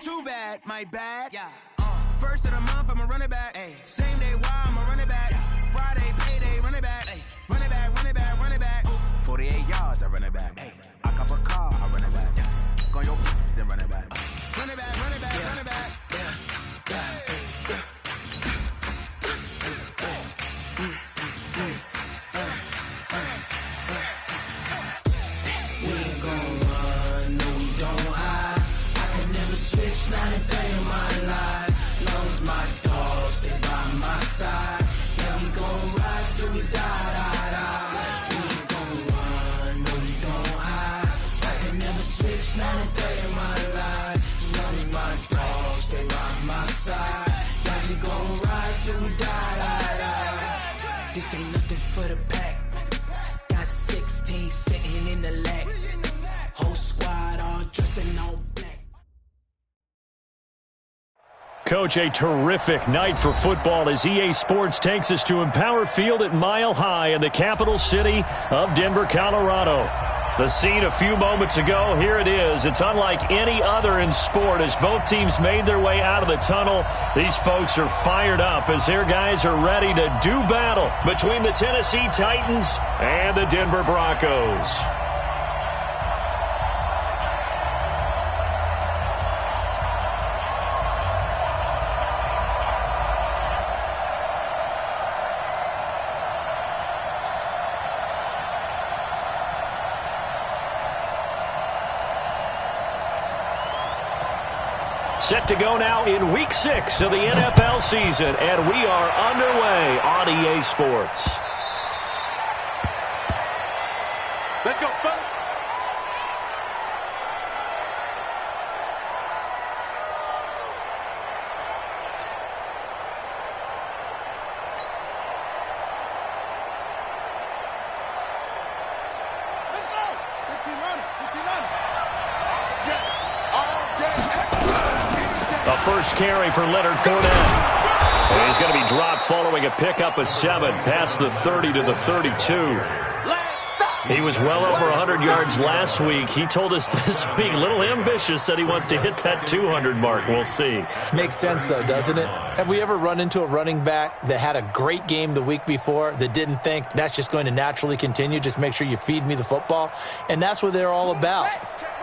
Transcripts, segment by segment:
Too bad, my bad. Yeah. First of the month, I'ma run it back. Ay. Same day, why I'ma run it back. Yeah. Friday, payday, run it back. Ay. Run it back, run it back, run it back. 48 yards, I run it back. Ay. I cop a car, I run it back. Yeah. Go on your then run it back. Run it back, run it back, yeah. Run it back. Yeah. Yeah. Not a day in my life, long as my dogs stay by my side. Yeah, we gon' ride till we die. We ain't gon' run, no we don't hide. I can never switch, not a day in my life, as long as my dogs stay by my side. Yeah, we gon' ride till we die. This ain't nothing for the pack. Got 16 sitting in the lag. Whole squad all dressing all black. Coach, a terrific night for football as EA Sports takes us to Empower Field at Mile High in the capital city of Denver, Colorado. The scene a few moments ago, here it is. It's unlike any other in sport as both teams made their way out of the tunnel. These folks are fired up as their guys are ready to do battle between the Tennessee Titans and the Denver Broncos. Set to go now in Week 6 of the NFL season, and we are underway on EA Sports. Let's go, folks. Let's go. 15 running. 15 running. All day. The first carry for Leonard Fournette. And he's going to be dropped following a pickup of 7 past the 30 to the 32. He was well over 100 yards last week. He told us this week, a little ambitious, said he wants to hit that 200 mark. We'll see. Makes sense, though, doesn't it? Have we ever run into a running back that had a great game the week before that didn't think that's just going to naturally continue? Just make sure you feed me the football. And that's what they're all about.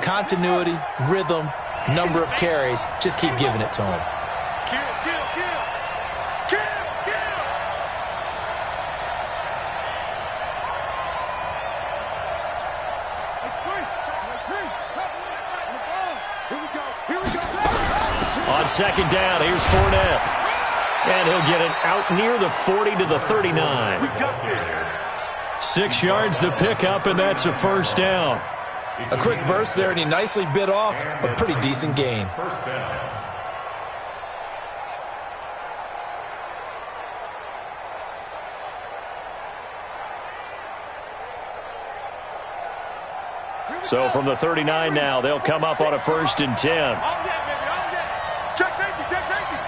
Continuity, rhythm, number of carries. Just keep giving it to him. Kill, kill, kill. Kill, kill. It's free. Here we go. Here we go. On second down, here's Fournette. And he'll get it out near the 40 to the 39. We got this. 6 yards the pickup, and that's a first down. A quick burst there, and he nicely bit off a pretty decent gain. First down. So from the 39 now, they'll come up on a 1st and 10. All day, baby. All day. Check safety. Check safety.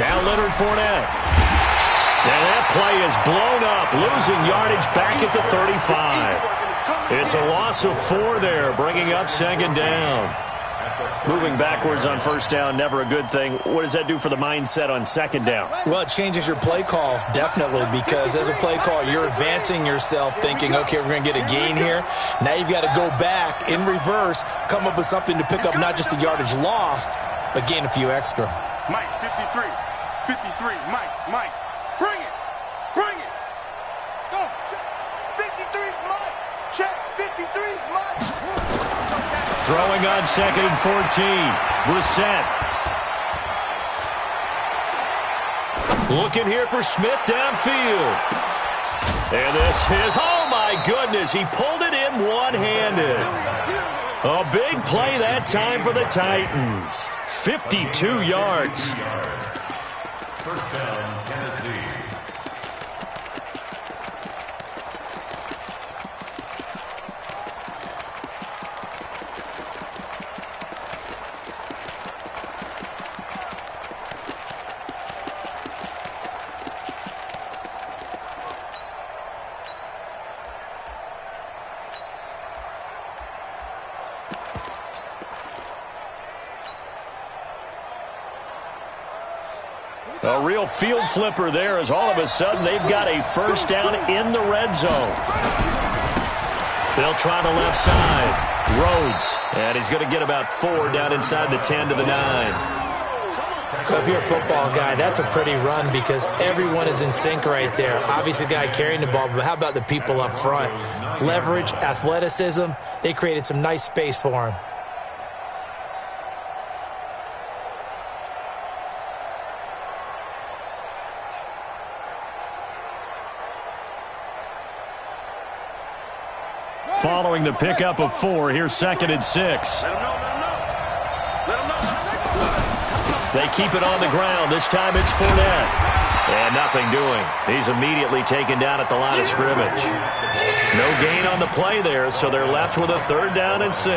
Now Leonard Fournette. And that play is blown up, losing yardage back at the 35. It's a loss of 4 there, bringing up second down. Moving backwards on first down, never a good thing. What does that do for the mindset on second down? Well, it changes your play call, definitely, because as a play call, you're advancing yourself thinking, okay, we're going to get a gain here. Now you've got to go back in reverse, come up with something to pick up not just the yardage lost, but gain a few extra. Mike, 53. 53. Mike. Bring it. Bring it. Go. 53's Mike. Check. 53's Mike. Throwing on 2nd and 14. Brissett. Looking here for Smith downfield. And this is, oh my goodness, he pulled it in one-handed. A big play that time for the Titans. 52 yards. First down, Tennessee. A real field flipper there as all of a sudden they've got a first down in the red zone. They'll try the left side. Rhodes, and he's going to get about 4 down inside the 10 to the 9. So if you're a football guy, that's a pretty run because everyone is in sync right there. Obviously, the guy carrying the ball, but how about the people up front? Leverage, athleticism, they created some nice space for him. Following the pickup of 4, here's 2nd and 6. They keep it on the ground. This time it's Fournette. And nothing doing. He's immediately taken down at the line of scrimmage. No gain on the play there, so they're left with a 3rd down and 6.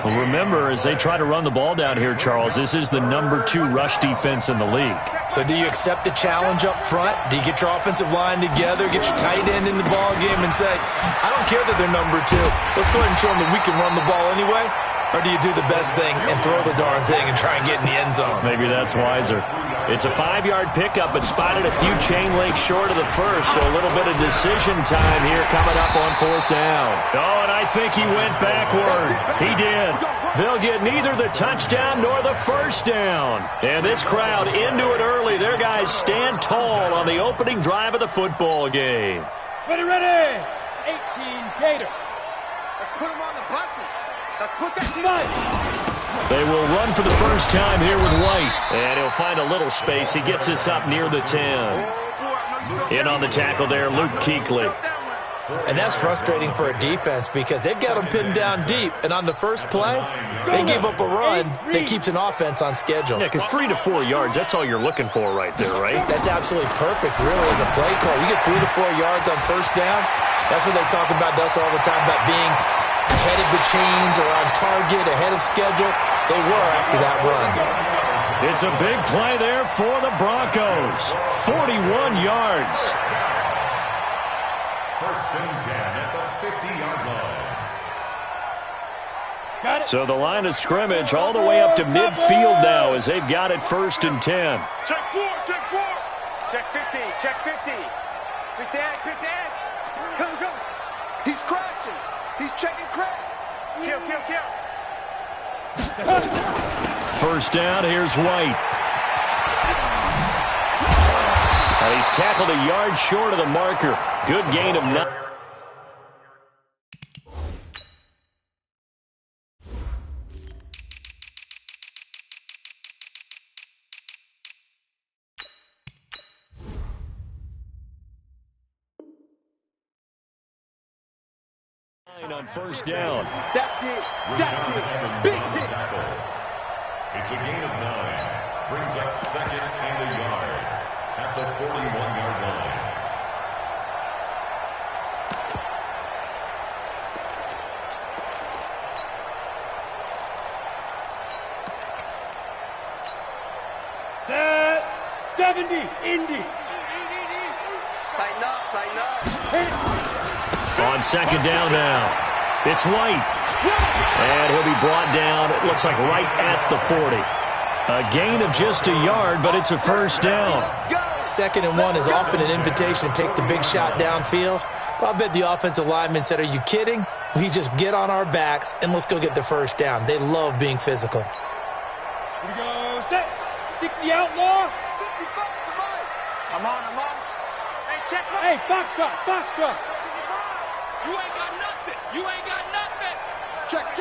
Well, remember, as they try to run the ball down here, Charles, this is the number 2 rush defense in the league. So do you accept the challenge up front? Do you get your offensive line together, get your tight end in the ball game and say, I don't care that they're number 2. Let's go ahead and show them that we can run the ball anyway? Or do you do the best thing and throw the darn thing and try and get in the end zone? Maybe that's wiser. It's a 5-yard pickup, but spotted a few chain links short of the first, so a little bit of decision time here coming up on 4th down. Oh, and I think he went backward. He did. They'll get neither the touchdown nor the first down. And this crowd into it early. Their guys stand tall on the opening drive of the football game. Ready. 18 Gator. Let's put them on the buses. Let's put that. They will run for the first time here with White. And he'll find a little space. He gets us up near the 10. In on the tackle there, Luke Kuechly. And that's frustrating for a defense because they've got them pinned down deep. And on the first play, they gave up a run that keeps an offense on schedule. Yeah, because 3 to 4 yards, that's all you're looking for right there, right? That's absolutely perfect, really, as a play call. You get 3 to 4 yards on first down. That's what they talk about us all the time, about being ahead of the chains or on target, ahead of schedule. They were after that run. It's a big play there for the Broncos. 41 yards. First and 10 at the 50-yard line. Got it. So the line of scrimmage all the way up to midfield now as they've got it 1st and 10. Check 4. Check 50. Check 50. Good dance. Come. He's crashing. He's checking crash. Kill. First down, here's White. And he's tackled a yard short of the marker. Good gain of 9. On first down. That kid. Big hit. It's a gain of 9. Brings up 2nd and a yard at the 41-yard line. Set. 70. Indy. Tighten up. On 2nd down now. It's White. And he'll be brought down, it looks like right at the 40. A gain of just a yard, but it's a first down. 2nd and 1 is often an invitation to take the big shot downfield. I'll bet the offensive lineman said, are you kidding? We just get on our backs and let's go get the first down. They love being physical. Here we go. Set. 60 outlaw. 55. I'm on. Hey, check. Hey, Foxtrot. You ain't got nothing. Check.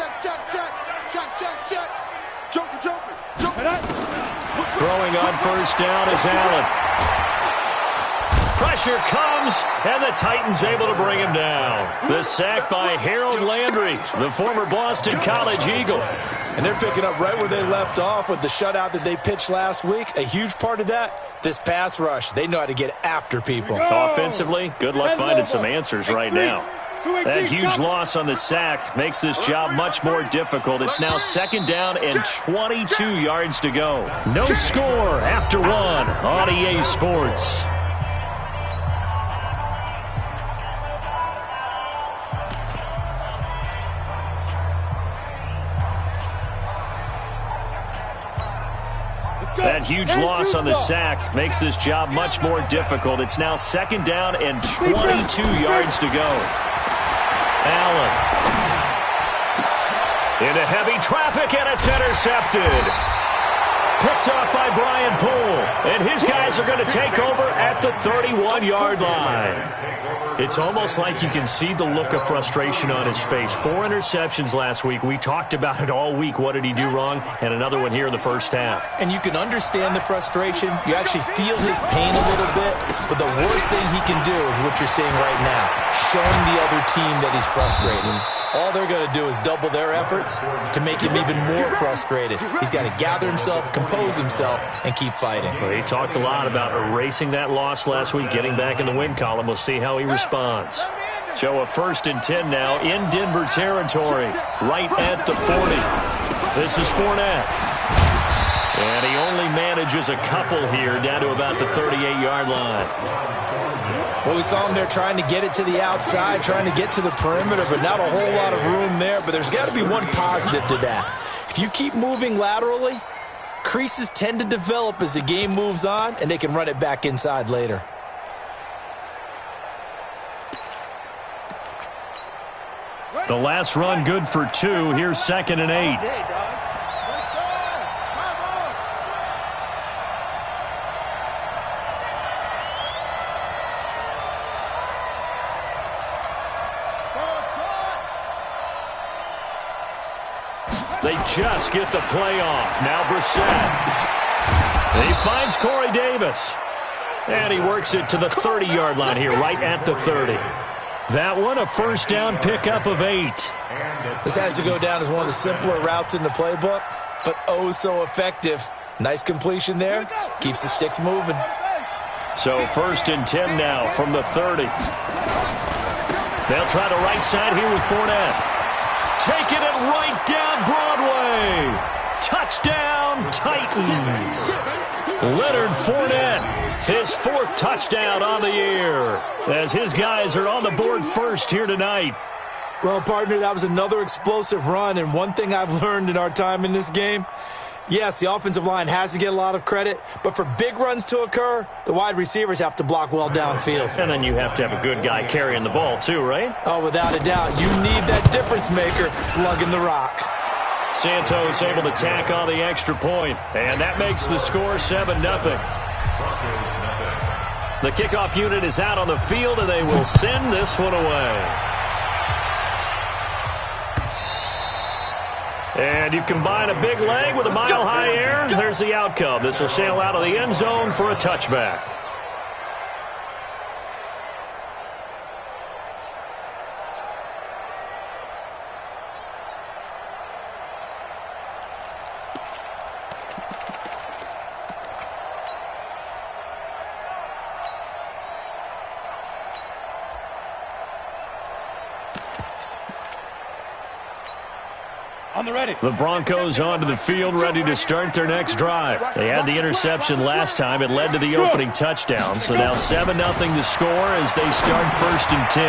Joker. Throwing on first down is Allen. Pressure comes, and the Titans able to bring him down. The sack by Harold Landry, the former Boston College Eagle. And they're picking up right where they left off with the shutout that they pitched last week. A huge part of that, this pass rush. They know how to get after people. Offensively, good luck finding some answers right now. That huge loss on the sack makes this job much more difficult. It's now 2nd down and 22 yards to go. No score after 1 on EA Sports. Let's That huge loss on the sack makes this job much more difficult. It's now 2nd down and 22 yards to go. Allen. Into heavy traffic, and it's intercepted. Picked off by Brian Poole, and his guys are going to take over at the 31-yard line. It's almost like you can see the look of frustration on his face. 4 interceptions last week. We talked about it all week. What did he do wrong? And another one here in the first half. And you can understand the frustration. You actually feel his pain a little bit. But the worst thing he can do is what you're seeing right now, showing the other team that he's frustrated. All they're going to do is double their efforts to make him even more frustrated. He's got to gather himself, compose himself, and keep fighting. Well, he talked a lot about erasing that loss last week, getting back in the win column. We'll see how he responds. So a 1st and 10 now in Denver territory, right at the 40. This is Fournette. And he only manages a couple here, down to about the 38-yard line. Well, we saw him there trying to get it to the outside, trying to get to the perimeter, but not a whole lot of room there. But there's got to be one positive to that. If you keep moving laterally, creases tend to develop as the game moves on, and they can run it back inside later. The last run good for 2. Here's 2nd and 8. They just get the play off. Now Brissett. He finds Corey Davis. And he works it to the 30-yard line here, right at the 30. That one, a 1st down pickup of 8. This has to go down as one of the simpler routes in the playbook, but oh so effective. Nice completion there. Keeps the sticks moving. So 1st and 10 now from the 30. They'll try the right side here with Fournette. Taking it right down Broadway. Touchdown, Titans. Leonard Fournette, his 4th touchdown on the year, as his guys are on the board first here tonight. Well, partner, that was another explosive run, and one thing I've learned in our time in this game, yes, the offensive line has to get a lot of credit, but for big runs to occur, the wide receivers have to block well downfield. And then you have to have a good guy carrying the ball too, right? Oh, without a doubt. You need that difference maker lugging the rock. Santos able to tack on the extra point, and that makes the score 7-0. The kickoff unit is out on the field, and they will send this one away. And you combine a big leg with a mile-high air, there's the outcome. This will sail out of the end zone for a touchback. The Broncos onto the field, ready to start their next drive. They had the interception last time. It led to the opening touchdown. So now 7-0 to score as they start 1st and 10.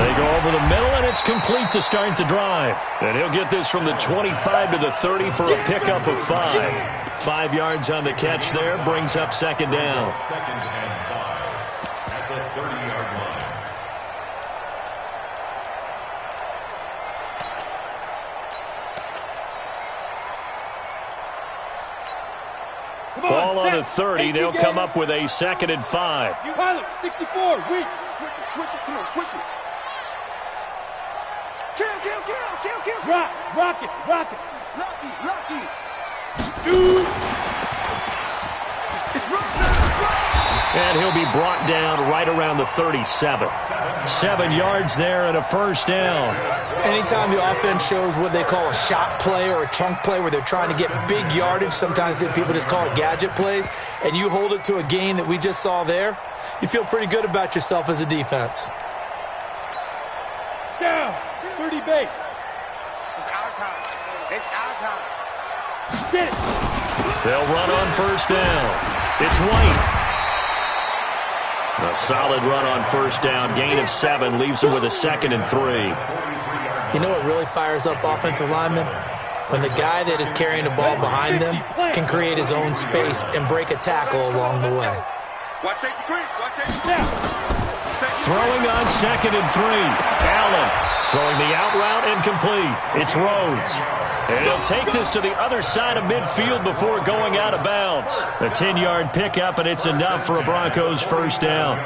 They go over the middle, and it's complete to start the drive. And he'll get this from the 25 to the 30 for a pickup of 5. 5 yards on the catch there, brings up 2nd down. 2nd and 5 at the 30-yard line. Ball on the 30. They'll come up with a 2nd and 5. Pilot, 64, weak. Switch it, come on, switch it. Kill. Rock it. Rocky. Shoot. It's And he'll be brought down right around the 37. 7 yards there and a 1st down. Anytime the offense shows what they call a shot play or a chunk play where they're trying to get big yardage, sometimes people just call it gadget plays, and you hold it to a gain that we just saw there, you feel pretty good about yourself as a defense. down. 30 base. It's our time. Get it. They'll run on 1st down. It's White. A solid run on 1st down. Gain of 7 leaves them with a 2nd and 3. You know what really fires up offensive linemen? when the guy that is carrying the ball behind them can create his own space and break a tackle along the way. Watch safety creep. Watch safety creep. Throwing on 2nd and 3. Allen throwing the out route incomplete. It's Rhodes. And he'll take this to the other side of midfield before going out of bounds. A 10-yard pickup, and it's enough for a Broncos first down.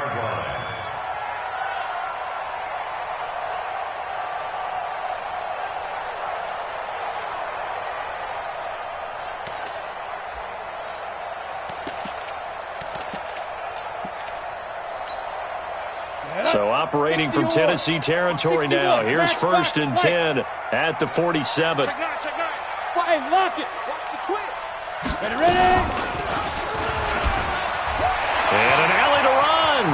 So operating from Tennessee territory now. Here's 1st and 10 at the 47. Check nine. Hey, lock it. Watch the twist. Ready. And an alley to run.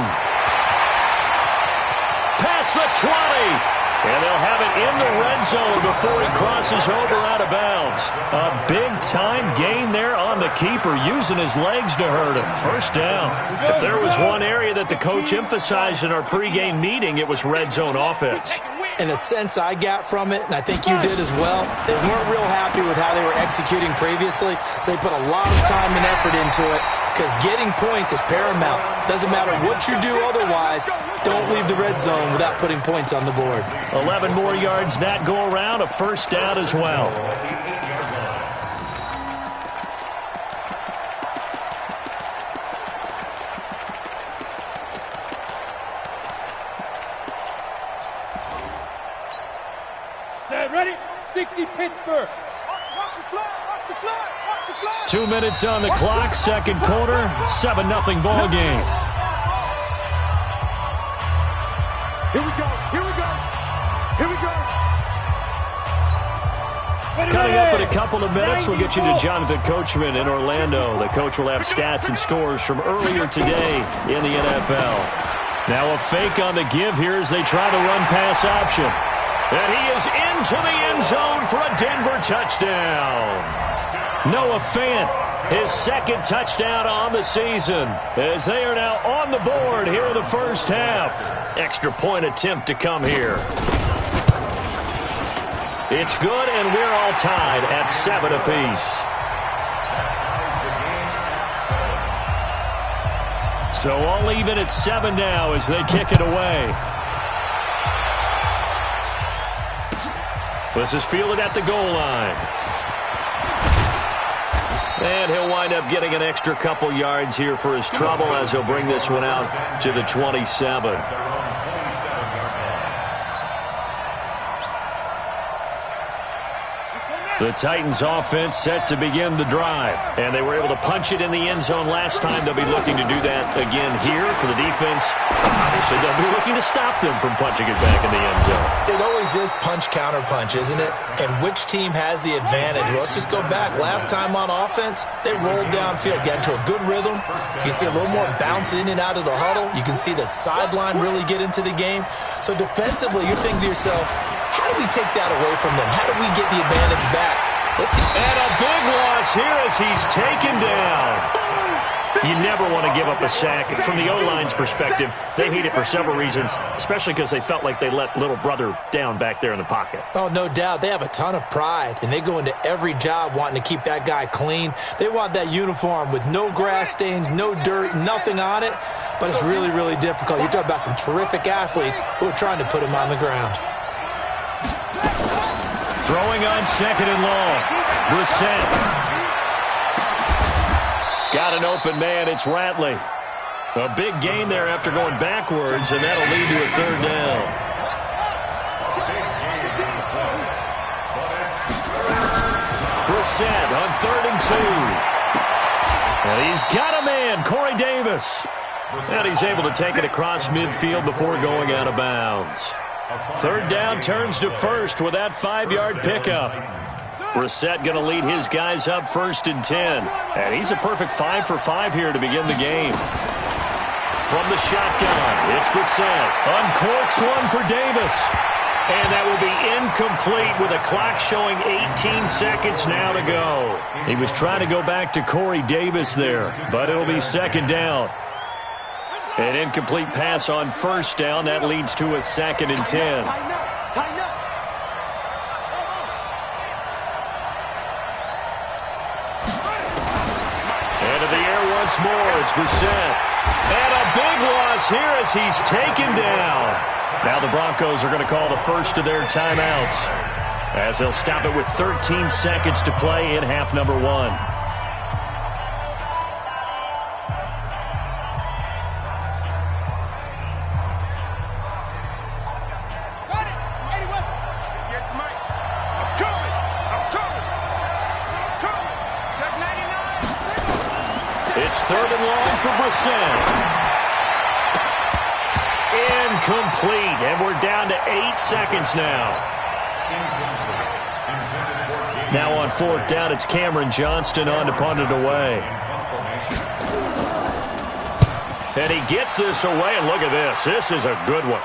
Past the 20. And they'll have it in the red zone before he crosses over out of bounds. A big-time gain there on the keeper, using his legs to hurt him. First down. If there was one area that the coach emphasized in our pregame meeting, it was red zone offense. In a sense I got from it, and I think you did as well, they weren't real happy with how they were executing previously, so they put a lot of time and effort into it because getting points is paramount. Doesn't matter what you do otherwise, don't leave the red zone without putting points on the board. 11 more yards that go around, a first down as well. Set, ready? 60 Pittsburgh. Watch the flag. 2 minutes on the clock, second quarter, 7-0 ball game. Here we go. Coming up in a couple of minutes, we'll get you to Jonathan Coachman in Orlando. The coach will have stats and scores from earlier today in the NFL. Now a fake on the give here as they try to run pass option. And he is into the end zone for a Denver touchdown. Noah Fant, his second touchdown on the season, as they are now on the board here in the first half. Extra point attempt to come here. It's good, and we're all tied at 7 apiece. So all even at 7 now as they kick it away. This is fielded at the goal line. And he'll wind up getting an extra couple yards here for his trouble as he'll bring this one out to the 27. The Titans offense set to begin the drive. And they were able to punch it in the end zone last time. They'll be looking to do that again here for the defense. Obviously, they'll be looking to stop them from punching it back in the end zone. It always is punch-counter-punch, isn't it? And which team has the advantage? Well, let's just go back. Last time on offense, they rolled downfield, got into a good rhythm. You can see a little more bounce in and out of the huddle. You can see the sideline really get into the game. So defensively, you're thinking to yourself, how do we take that away from them? How do we get the advantage back? Let's see. And a big loss here as he's taken down. You never want to give up a sack. From the O-line's perspective, they hate it for several reasons, especially because they felt like they let little brother down back there in the pocket. Oh, no doubt. They have a ton of pride, and they go into every job wanting to keep that guy clean. They want that uniform with no grass stains, no dirt, nothing on it, but it's really, really difficult. You're talking about some terrific athletes who are trying to put him on the ground. Throwing on 2nd and long. Brissett. Got an open man. It's Ratley. A big gain there after going backwards, and that'll lead to a third down. Brissett on 3rd and 2. And he's got a man, Corey Davis. And he's able to take it across midfield before going out of bounds. Third down turns to first with that 5-yard pickup. Brissett going to lead his guys up 1st and 10. And he's a perfect 5 for 5 here to begin the game. From the shotgun, it's Brissett. Uncorks one for Davis. And that will be incomplete with a clock showing 18 seconds now to go. He was trying to go back to Corey Davis there, but it'll be 2nd down. An incomplete pass on 1st down. That leads to a 2nd and 10. Into the air once more. It's Brissett. And a big loss here as he's taken down. Now the Broncos are going to call the first of their timeouts, as they'll stop it with 13 seconds to play in half number 1. It's 3rd and long for Brissett. Incomplete, and we're down to 8 seconds now. Now on 4th down, it's Cameron Johnston on to punt it away. And he gets this away, and look at this. This is a good one.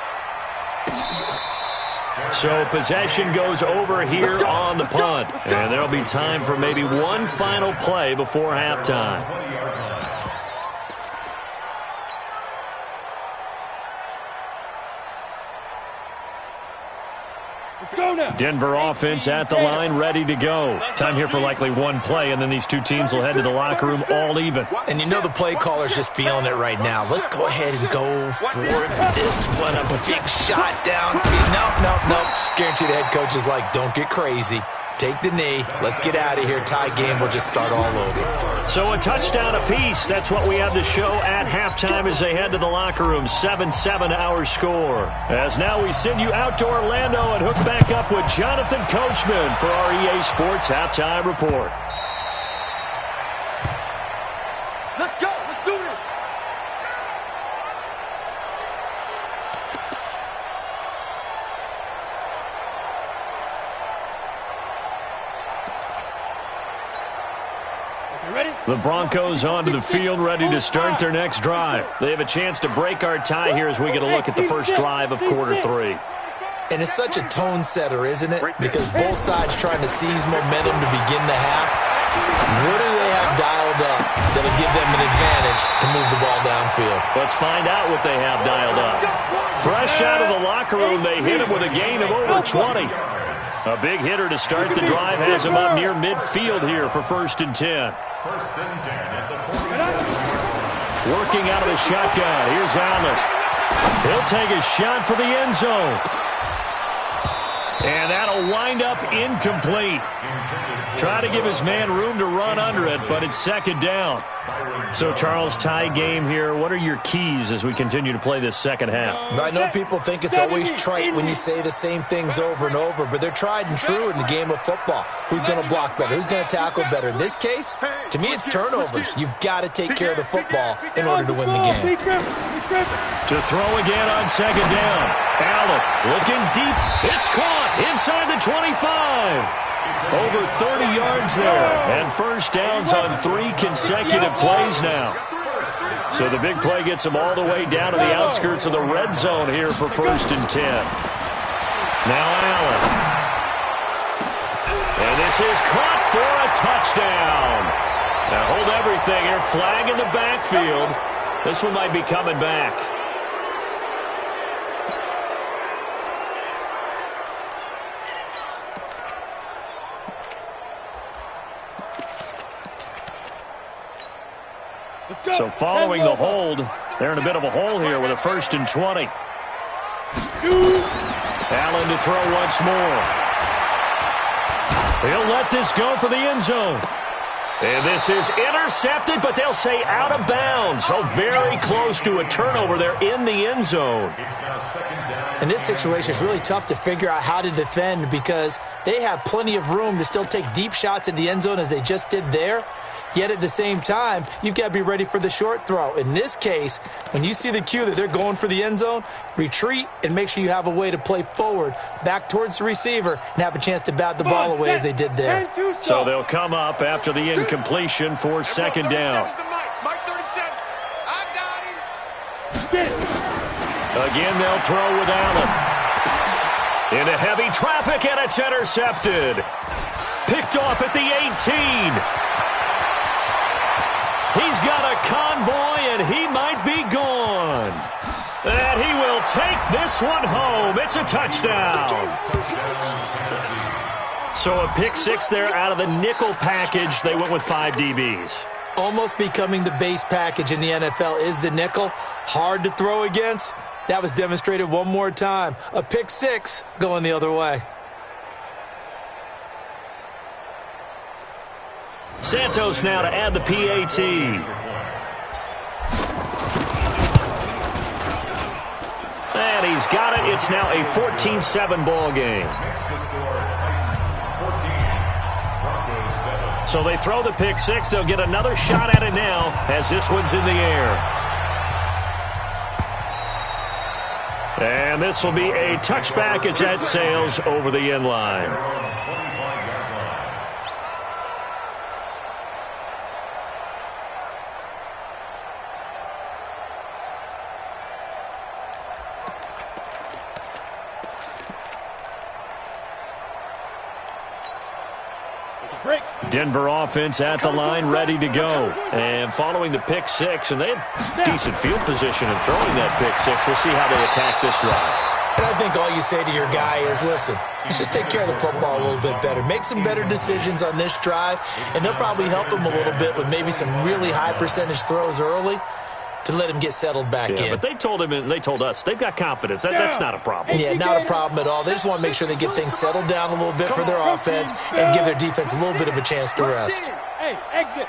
So possession goes over here on the punt, and there'll be time for maybe one final play before halftime. Denver offense at the line, ready to go. Time here for likely one play, and then these two teams will head to the locker room all even. And you know the play caller's just feeling it right now. Let's go ahead and go for this one. A big shot down. No. Guarantee the head coach is like, don't get crazy. Take the knee. Let's get out of here. Tie game will just start all over. So a touchdown apiece. That's what we have to show at halftime as they head to the locker room. 7-7 our score. As now we send you out to Orlando and hook back up with Jonathan Coachman for our EA Sports Halftime Report. Let's go. Let's do this. The Broncos onto the field, ready to start their next drive. They have a chance to break our tie here as we get a look at the first drive of quarter 3. And it's such a tone setter, isn't it? Because both sides trying to seize momentum to begin the half. What do they have dialed up that'll give them an advantage to move the ball downfield? Let's find out what they have dialed up. Fresh out of the locker room, they hit him with a gain of over 20. A big hitter to start the drive has him up near midfield here for 1st and 10. 1st and 10 at the 47. Working out of the shotgun. Here's Allen. He'll take a shot for the end zone. And that'll wind up incomplete. Try to give his man room to run under it, but it's 2nd down. So, Charles, tie game here. What are your keys as we continue to play this second half? I know people think it's always trite when you say the same things over and over, but they're tried and true in the game of football. Who's going to block better? Who's going to tackle better? In this case, to me, it's turnovers. You've got to take care of the football in order to win the game. To throw again on 2nd down. Allen looking deep. It's caught inside the 25. Over 30 yards there, and 1st downs on 3 consecutive plays now. So the big play gets them all the way down to the outskirts of the red zone here for 1st and 10. Now Allen. And this is caught for a touchdown. Now hold everything here. Flag in the backfield. This one might be coming back. So following the hold, they're in a bit of a hole here with a 1st and 20. Allen to throw once more. He'll let this go for the end zone. And this is intercepted, but they'll say out of bounds. So very close to a turnover there in the end zone. In this situation, it's really tough to figure out how to defend because they have plenty of room to still take deep shots in the end zone as they just did there. Yet at the same time, you've got to be ready for the short throw. In this case, when you see the cue that they're going for the end zone, retreat and make sure you have a way to play forward, back towards the receiver, and have a chance to bat the ball away as they did there. So they'll come up after the incompletion for 2nd down. Again, they'll throw with Allen. Into heavy traffic, and it's intercepted. Picked off at the 18. He's got a convoy, and he might be gone. And he will take this one home. It's a touchdown. So a pick 6 there out of the nickel package. They went with 5 DBs. Almost becoming the base package in the NFL is the nickel. Hard to throw against. That was demonstrated one more time. A pick six going the other way. Santos now to add the PAT. And he's got it. It's now a 14-7 ball game. So they throw the pick six. They'll get another shot at it now as this one's in the air. And this will be a touchback as that sails over the end line. Denver offense at the line, ready to go. And following the pick six, and they have decent field position in throwing that pick six. We'll see how they attack this drive. And I think all you say to your guy is, listen, let's just take care of the football a little bit better. Make some better decisions on this drive, and they'll probably help him a little bit with maybe some really high percentage throws early to let him get settled back in. But they told him and they told us they've got confidence. That's not a problem. Yeah, not a problem at all. They just want to make sure they get things settled down a little bit for their offense and give their defense a little bit of a chance to rest. Hey, exit.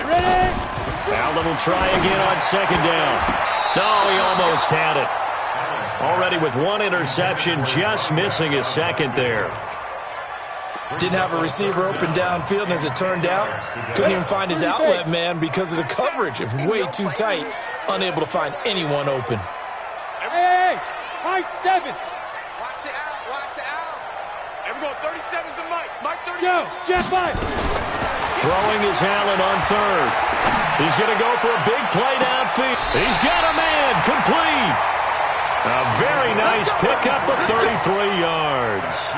Ready? Allen will try again on second down. No, he almost had it. Already with one interception, just missing his second there. Didn't have a receiver open downfield, and as it turned out, couldn't even find his outlet man because of the coverage. It was way too tight, unable to find anyone open. Hey, high 7. Watch the out. Everyone, 37's the Mike. Mike 30. Go, Jet 5. Throwing is Allen on third. He's going to go for a big play downfield. He's got a man, complete. A very nice pickup of 33 yards.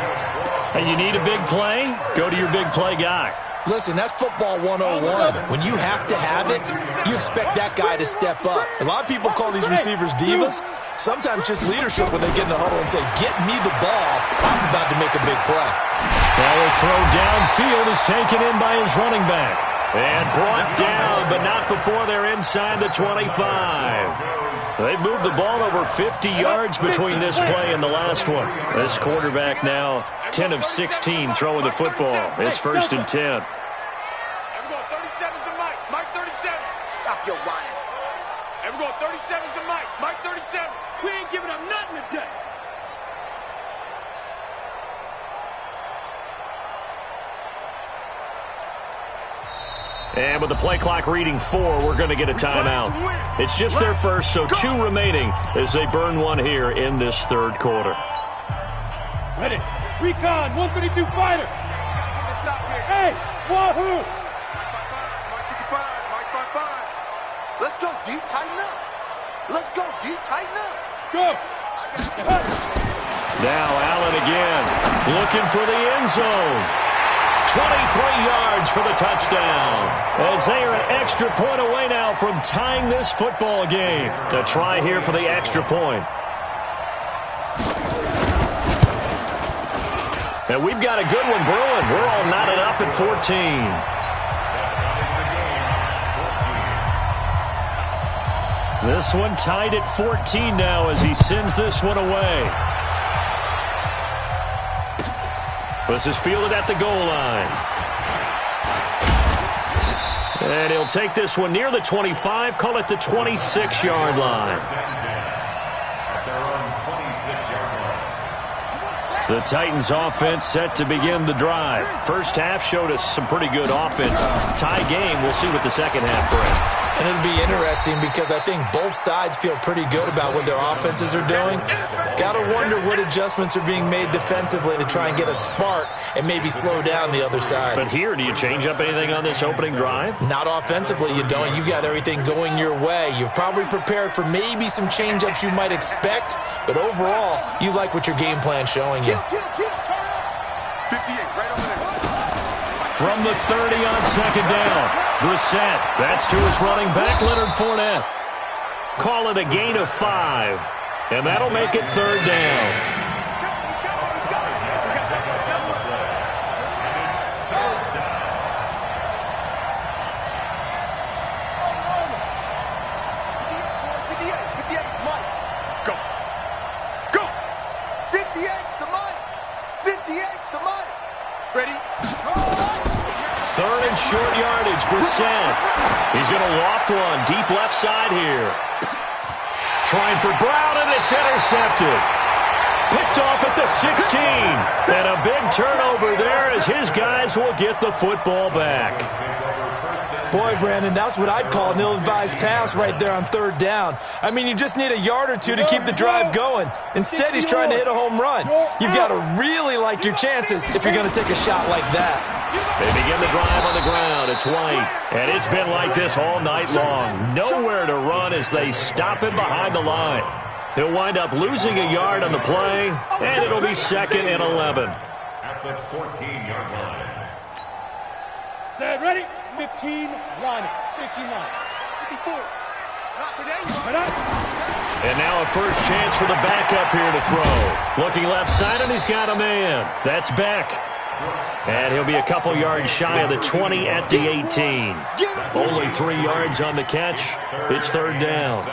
Hey, you need a big play? Go to your big play guy. Listen, that's football 101. When you have to have it, you expect that guy to step up. A lot of people call these receivers divas. Sometimes just leadership when they get in the huddle and say, get me the ball. I'm about to make a big play. Now a throw downfield is taken in by his running back. And brought down, but not before they're inside the 25. They've moved the ball over 50 yards between this play and the last one. This quarterback now 10 of 16 throwing the football. It's 1st and 10. Everyone, 37's the Mike. Mike 37. Stop your whining. Everyone, 37's the Mike. Mike 37. We ain't giving up nothing today. And with the play clock reading 4, we're going to get a timeout. It's just their first, so 2 remaining as they burn one here in this third quarter. Ready. Recon, 152 fighter. Stop here. Hey, wahoo. Mike 55. Mike 55. Let's go, D. Tighten up. Let's go, D. Tighten up. Go. Now Allen again, looking for the end zone. 23 yards for the touchdown. As they are an extra point away now from tying this football game. A try here for the extra point. And we've got a good one brewing. We're all knotted up at 14. This one tied at 14 now as he sends this one away. This is fielded at the goal line. And he'll take this one near the 25, call it the 26-yard line. The Titans offense set to begin the drive. First half showed us some pretty good offense. Tie game, we'll see what the second half brings. And it'll be interesting because I think both sides feel pretty good about what their offenses are doing. Got to wonder what adjustments are being made defensively to try and get a spark and maybe slow down the other side. But here, do you change up anything on this opening drive? Not offensively, you don't. You got everything going your way. You've probably prepared for maybe some change-ups you might expect, but overall, you like what your game plan's showing you. Kill, turn up. 58, right over there. From the 30 on second down. Brissett, that's to his running back, Leonard Fournette. Call it a gain of 5, and that'll make it third down. Ready? Third and short yardage, Brissett. He's going to loft one deep left side here. Trying for Brown, and it's intercepted. Picked off at the 16. And a big turnover there as his guys will get the football back. Boy, Brandon, that's what I'd call an ill-advised pass right there on third down. I mean, you just need a yard or two to keep the drive going. Instead, he's trying to hit a home run. You've got to really like your chances if you're going to take a shot like that. They begin the drive on the ground. It's White, and it's been like this all night long. Nowhere to run as they stop him behind the line. He'll wind up losing a yard on the play, and it'll be 2nd and 11. At the 14-yard line. Set, ready? 15, line it. 15 line. 54. Not today, And now a first chance for the backup here to throw. Looking left side, and he's got a man. That's Beck. And he'll be a couple yards shy of the 20 at the 18. Only 3 yards on the catch. It's third down.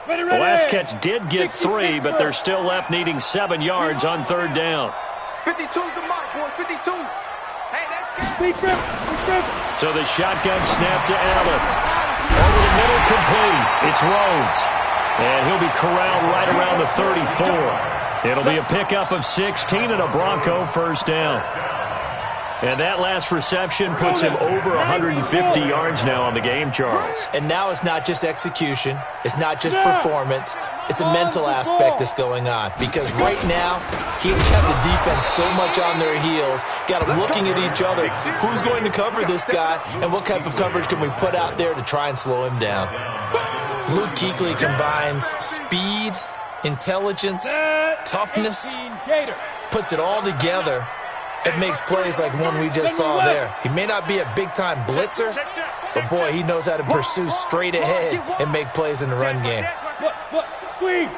The last catch did get 3, but they're still left needing 7 yards on third down. 52's the mark, boy. 52. Hey, that's good. So the shotgun snap to Allen. Over the middle, complete. It's Rhodes. And he'll be corralled right around the 34. It'll be a pickup of 16 and a Bronco first down. And that last reception puts him over 150 yards now on the game, Charles. And now it's not just execution. It's not just performance. It's a mental aspect that's going on. Because right now, he's kept the defense so much on their heels, got them looking at each other. Who's going to cover this guy, and what type of coverage can we put out there to try and slow him down? Luke Kuechly combines speed, intelligence, toughness, puts it all together. It makes plays like one we just saw there. He may not be a big-time blitzer, but, boy, he knows how to pursue straight ahead and make plays in the run game. Squeeze.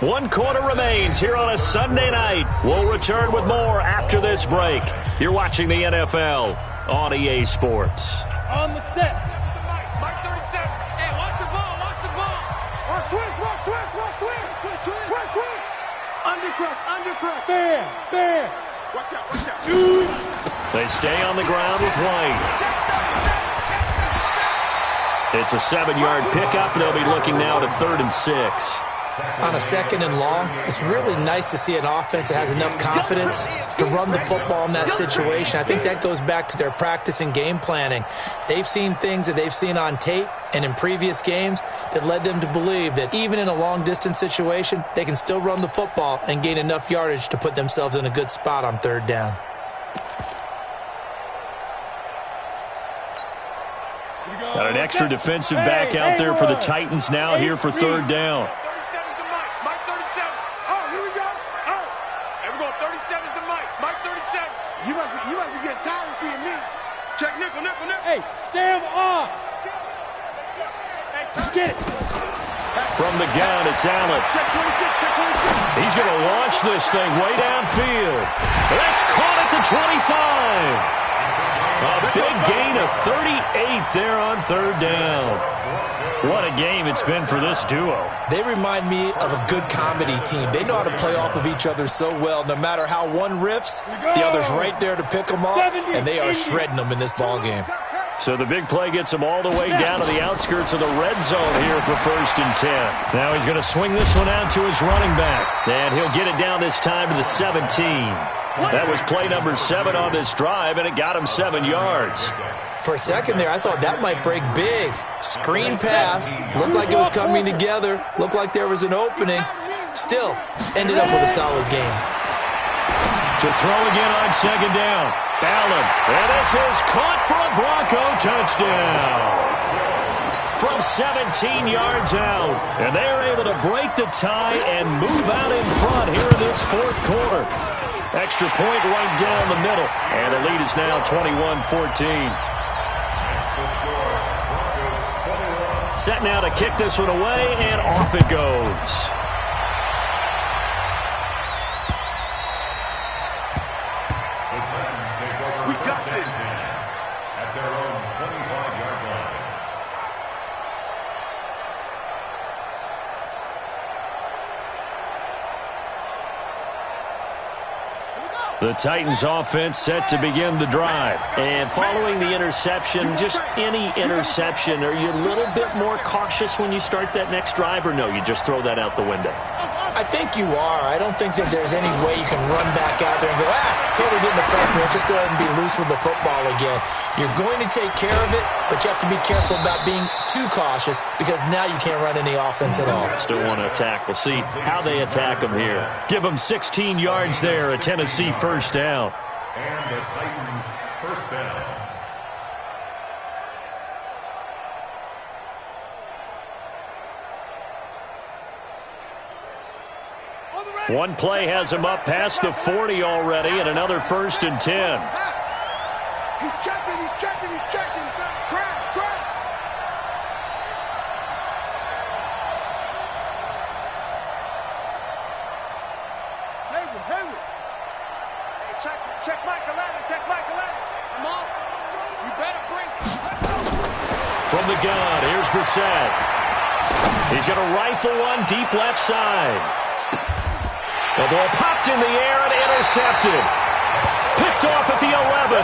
1 quarter remains here on a Sunday night. We'll return with more after this break. You're watching the NFL on EA Sports. On the set. Mike 37. Hey, watch the ball. Watch the ball. Watch twist. Watch twist. Watch twist. Twist, twist. Undercrush. Bam. Watch out. They stay on the ground with White. It's a 7-yard pickup. They'll be looking now to 3rd and 6. On a 2nd and long, it's really nice to see an offense that has enough confidence to run the football in that situation. I think that goes back to their practice and game planning. They've seen things that they've seen on tape and in previous games that led them to believe that even in a long-distance situation, they can still run the football and gain enough yardage to put themselves in a good spot on 3rd down. Got an extra defensive back out there for the Titans now here for 3rd down. 37's the Mike 37. Oh, here we go. Oh. Here we go. 37's the Mike 37. You must be getting tired of seeing me. Check nickel. Hey, Sam off. Get it. From the gun, it's Allen. Check 26. He's going to launch this thing way downfield. That's caught at the 25. A big gain of 38 there on 3rd down. What a game it's been for this duo. They remind me of a good comedy team. They know how to play off of each other so well. No matter how one riffs, the other's right there to pick them up, and they are shredding them in this ball game. So the big play gets him all the way down to the outskirts of the red zone here for 1st and 10. Now he's going to swing this one out to his running back. And he'll get it down this time to the 17. That was play number 7 on this drive, and it got him 7 yards. For a second there, I thought that might break big. Screen pass. Looked like it was coming together. Looked like there was an opening. Still, ended up with a solid game. To throw again on 2nd down. Allen. And this is caught for a Bronco touchdown. From 17 yards out. And they're able to break the tie and move out in front here in this 4th quarter. Extra point right down the middle. And the lead is now 21-14. Set now to kick this one away, and off it goes. We got this. At their own 25-yard line. The Titans offense set to begin the drive. And following the interception, just any interception, are you a little bit more cautious when you start that next drive, or no, you just throw that out the window? I think you are. I don't think that there's any way you can run back out there and go, totally didn't affect me. Let's just go ahead and be loose with the football again. You're going to take care of it, but you have to be careful about being too cautious because now you can't run any offense at all. Still want to attack. We'll see how they attack them here. Give them 16 yards there, a Tennessee first down. And the Titans first down. One play has him up past the 40 already, and another 1st and 10. He's checking, he's checking, he's checking. Crash, crash. Hayward. Hey, check Michael Allen, check Michael Allen. Come on. You better bring it. From the gun, here's Brissett. He's going to rifle one deep left side. The ball popped in the air and intercepted. Picked off at the 11.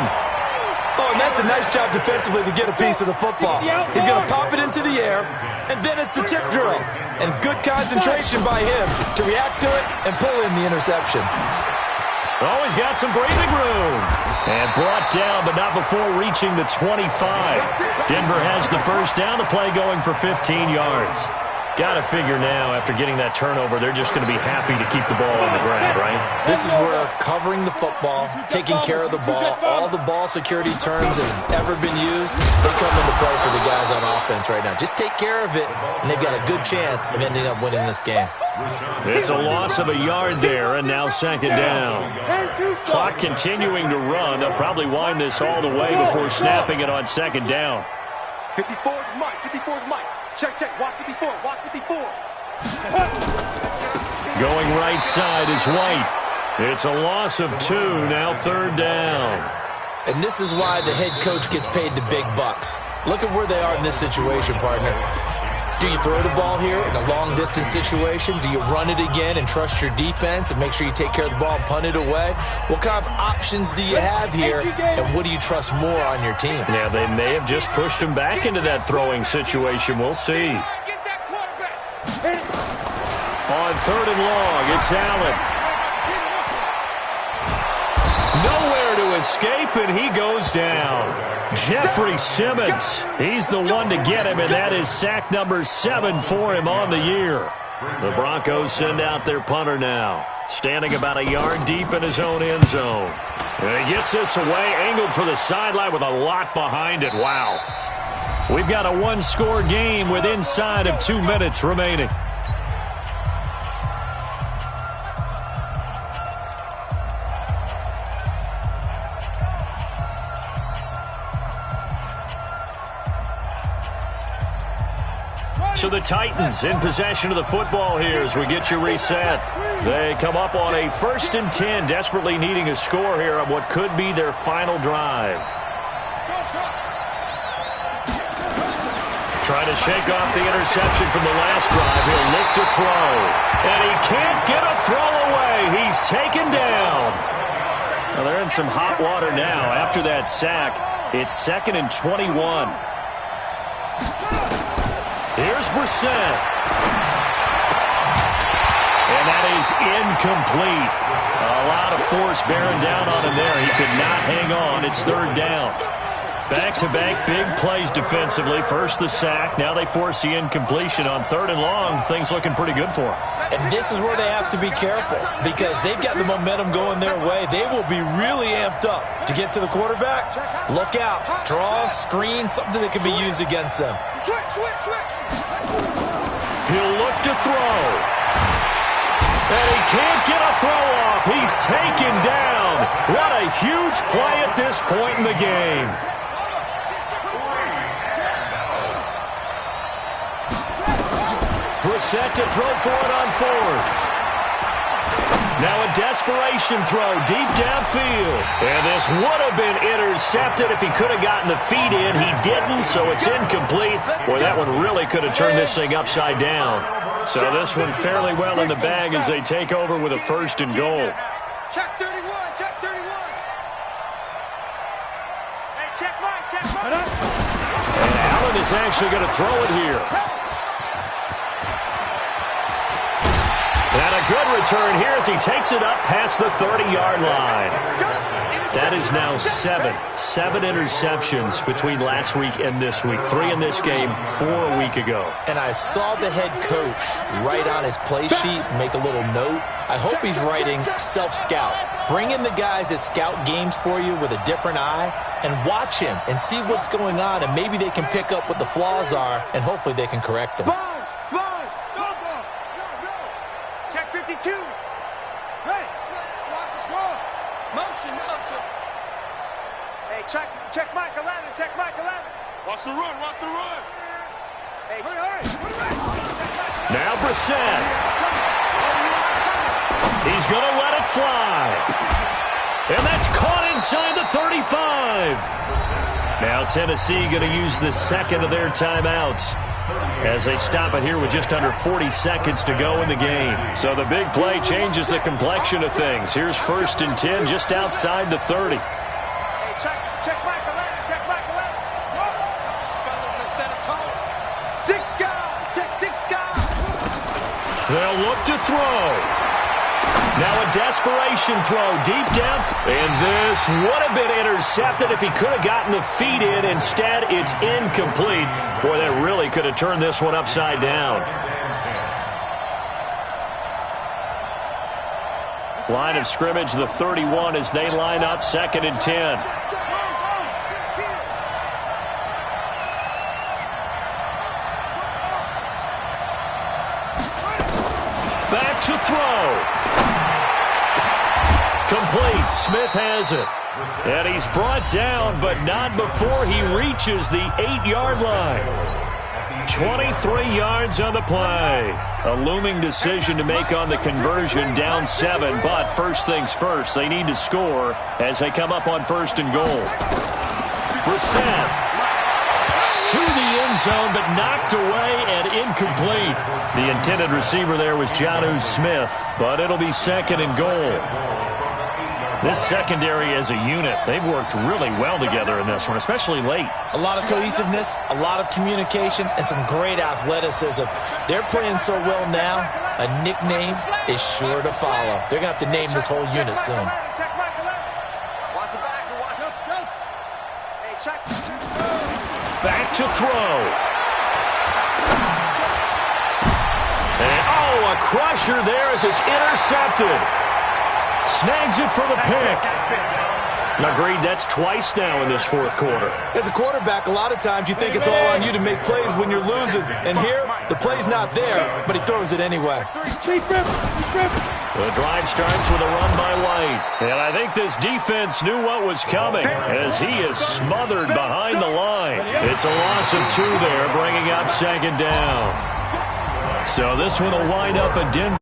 Oh, and that's a nice job defensively to get a piece of the football. He's going to pop it into the air, and then it's the tip drill. And good concentration by him to react to it and pull in the interception. Oh, he's got some breathing room. And brought down, but not before reaching the 25. Denver has the first down. The play going for 15 yards. Got to figure now, after getting that turnover, they're just going to be happy to keep the ball on the ground, right? This is where covering the football, taking care of the ball, all the ball security terms that have ever been used, they come into play for the guys on offense right now. Just take care of it, and they've got a good chance of ending up winning this game. It's a loss of a yard there, and now 2nd down. Clock continuing to run. They'll probably wind this all the way before snapping it on 2nd down. 54 is Mike, 54 is Mike. Check, watch 54, watch 54. Going right side is White. It's a loss of 2, now 3rd down. And this is why the head coach gets paid the big bucks. Look at where they are in this situation, partner. Do you throw the ball here in a long-distance situation? Do you run it again and trust your defense and make sure you take care of the ball and punt it away? What kind of options do you have here, and what do you trust more on your team? Yeah, they may have just pushed him back into that throwing situation. We'll see. On 3rd and long, it's Allen. Nowhere to escape, and he goes down. Jeffrey Simmons, he's the one to get him, and that is sack number 7 for him on the year. The Broncos send out their punter now, standing about a yard deep in his own end zone. And he gets this away, angled for the sideline with a lot behind it. Wow. We've got a one-score game with inside of 2 minutes remaining. So the Titans in possession of the football here as we get you reset. They come up on a 1st and 10, desperately needing a score here on what could be their final drive. Trying to shake off the interception from the last drive. He'll look to throw. And he can't get a throw away. He's taken down. Well, they're in some hot water now. After that sack, it's 2nd and 21. Here's Brissett. And that is incomplete. A lot of force bearing down on him there. He could not hang on. It's 3rd down. Back-to-back big plays defensively. First the sack. Now they force the incompletion on 3rd and long. Things looking pretty good for them. And this is where they have to be careful because they've got the momentum going their way. They will be really amped up to get to the quarterback. Look out. Draw, screen, something that can be used against them. He'll look to throw. And he can't get a throw off. He's taken down. What a huge play at this point in the game. Brissett to throw for it on 4th. Now a desperation throw deep downfield. And this would have been intercepted if he could have gotten the feet in. He didn't, so it's incomplete. Boy, that one really could have turned this thing upside down. So this one fairly well in the bag as they take over with a 1st and goal. Check 31, check 31. is actually going to throw it here. And a good return here as he takes it up past the 30-yard line. That is now seven interceptions between last week and this week. 3 in this game, 4 a week ago. And I saw the head coach write on his play sheet, make a little note. I hope he's writing self-scout. Bring in the guys that scout games for you with a different eye and watch him and see what's going on, and maybe they can pick up what the flaws are, and hopefully they can correct them. Check 52. Hey, watch the slow. Motion. Hey, check Mike 11. Check Mike 11. Watch the run. Hey, hurry. Now Brissett. He's going to let it fly. And that's caught inside the 35. Now Tennessee going to use the second of their timeouts as they stop it here with just under 40 seconds to go in the game. So the big play changes the complexion of things. Here's 1st and 10 just outside the 30. Hey, check Mike 11. Check Mike 11. Fellas, let's set a tone. 6 guys. Check 6 guys. They'll look to throw. Now a desperation throw deep down. And this would have been intercepted if he could have gotten the feet in. Instead, it's incomplete. Boy, that really could have turned this one upside down. Line of scrimmage, the 31, as they line up 2nd and 10. Back to throw. Complete. Smith has it. And he's brought down, but not before he reaches the 8-yard line. 23 yards on the play. A looming decision to make on the conversion, down 7. But first things first, they need to score as they come up on 1st and goal. Brissett to the end zone, but knocked away and incomplete. The intended receiver there was Jonnu Smith, but it'll be 2nd and goal. This secondary as a unit, they've worked really well together in this one, especially late. A lot of cohesiveness, a lot of communication, and some great athleticism. They're playing so well now, a nickname is sure to follow. They're going to have to name this whole unit soon. Check Mike 11. Watch the back. Hey, check. Back to throw. And, a crusher there as it's intercepted. Snags it for the pick. Agreed, that's twice now in this 4th quarter. As a quarterback, a lot of times you think it's all on you to make plays when you're losing. And here, the play's not there, but he throws it anyway. The drive starts with a run by White. And I think this defense knew what was coming as he is smothered behind the line. It's a loss of 2 there, bringing up 2nd down. So this one will wind up a Denver.